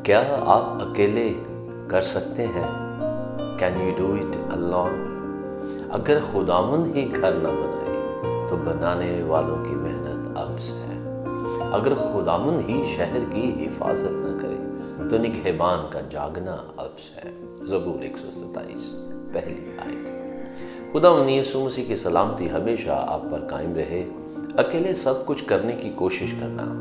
کیا آپ اکیلے کر سکتے ہیں؟ Can you do it alone؟ اگر خداوند ہی گھر نہ بنائے تو بنانے والوں کی محنت عبث ہے۔ اگر خداوند ہی شہر کی حفاظت نہ کرے تو نگہبان کا جاگنا عبث ہے۔ زبور 127 پہلی آیت۔ خداوند یسوع مسیح کی سلامتی ہمیشہ آپ پر قائم رہے۔ اکیلے سب کچھ کرنے کی کوشش کرنا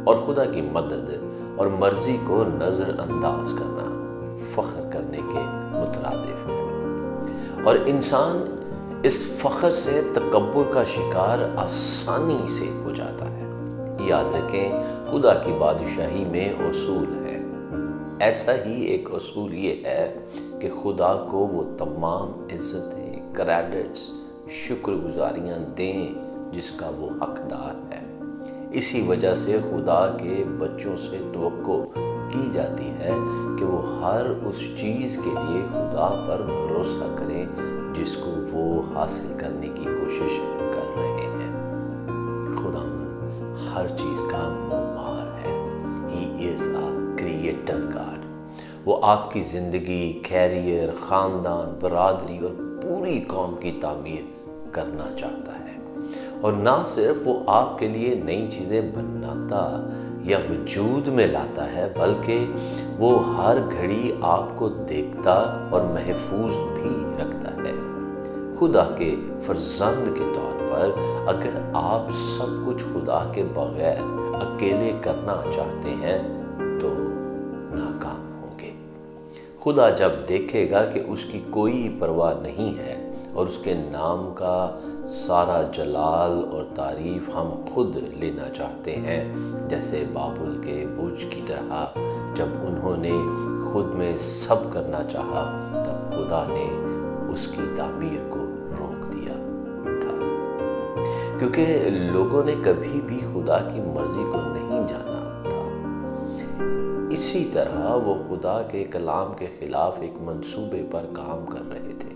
اور خدا کی مدد اور مرضی کو نظر انداز کرنا فخر کرنے کے مترادف ہے، اور انسان اس فخر سے تکبر کا شکار آسانی سے ہو جاتا ہے۔ یاد رکھیں، خدا کی بادشاہی میں اصول ہے۔ ایسا ہی ایک اصول یہ ہے کہ خدا کو وہ تمام عزتیں، کریڈٹس، شکر گزاریاں دیں جس کا وہ حقدار ہے۔ اسی وجہ سے خدا کے بچوں سے توقع کی جاتی ہے کہ وہ ہر اس چیز کے لیے خدا پر بھروسہ کریں جس کو وہ حاصل کرنے کی کوشش کر رہے ہیں۔ خداوند ہر چیز کا معمار ہے۔ He is a creator God۔ وہ آپ کی زندگی، کیریئر، خاندان، برادری اور پوری قوم کی تعمیر کرنا چاہتا ہے، اور نہ صرف وہ آپ کے لیے نئی چیزیں بناتا یا وجود میں لاتا ہے، بلکہ وہ ہر گھڑی آپ کو دیکھتا اور محفوظ بھی رکھتا ہے۔ خدا کے فرزند کے طور پر اگر آپ سب کچھ خدا کے بغیر اکیلے کرنا چاہتے ہیں تو ناکام ہوں گے۔ خدا جب دیکھے گا کہ اس کی کوئی پرواہ نہیں ہے اور اس کے نام کا سارا جلال اور تعریف ہم خود لینا چاہتے ہیں، جیسے بابل کے برج کی طرح جب انہوں نے خود میں سب کرنا چاہا تب خدا نے اس کی تعمیر کو روک دیا تھا، کیونکہ لوگوں نے کبھی بھی خدا کی مرضی کو نہیں جانا تھا۔ اسی طرح وہ خدا کے کلام کے خلاف ایک منصوبے پر کام کر رہے تھے۔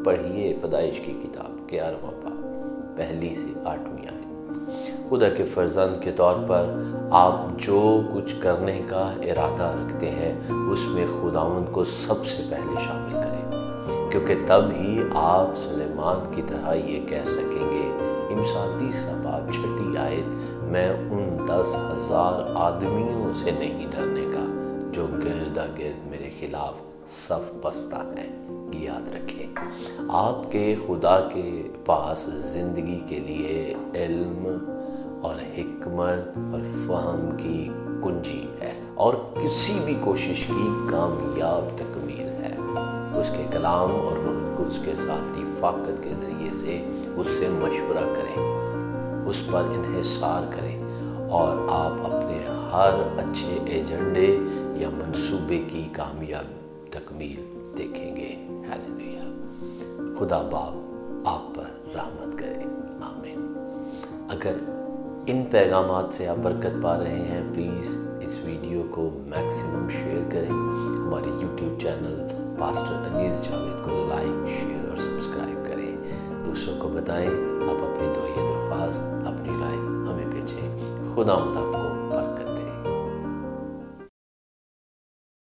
پڑھیے پیدائش کی کتاب 11واں باب پہلی سے 8ویں آیت۔ خدا کے فرزند کے طور پر آپ جو کچھ کرنے کا ارادہ رکھتے ہیں اس میں خداوند کو سب سے پہلے شامل کریں، کیونکہ تب ہی آپ سلیمان کی طرح یہ کہہ سکیں گے، امثال 30واں باب 6 آیت، میں ان 10,000 آدمیوں سے نہیں ڈرنے کا جو گردا گرد میرے خلاف صف بستہ ہیں۔ یاد رکھیں، آپ کے خدا کے پاس زندگی کے لیے علم اور حکمت اور فہم کی کنجی ہے، اور کسی بھی کوشش کی کامیاب تکمیل ہے۔ اس کے کلام اور روح القدس کے ساتھ رفاقت کے ذریعے سے اس سے مشورہ کریں، اس پر انحصار کریں، اور آپ اپنے ہر اچھے ایجنڈے یا منصوبے کی کامیاب تکمیل دیکھیں گے۔ ہیلیلویا۔ خدا باپ آپ پر رحمت کرے، آمین۔ اگر ان پیغامات سے آپ برکت پا رہے ہیں، پلیز اس ویڈیو کو میکسیمم شیئر کریں۔ ہمارے یوٹیوب چینل پاسٹر انیس جاوید کو لائک، شیئر اور سبسکرائب کریں۔ دوسروں کو بتائیں۔ آپ اپنی دعائیں درخواست، اپنی رائے ہمیں بھیجیں۔ خدا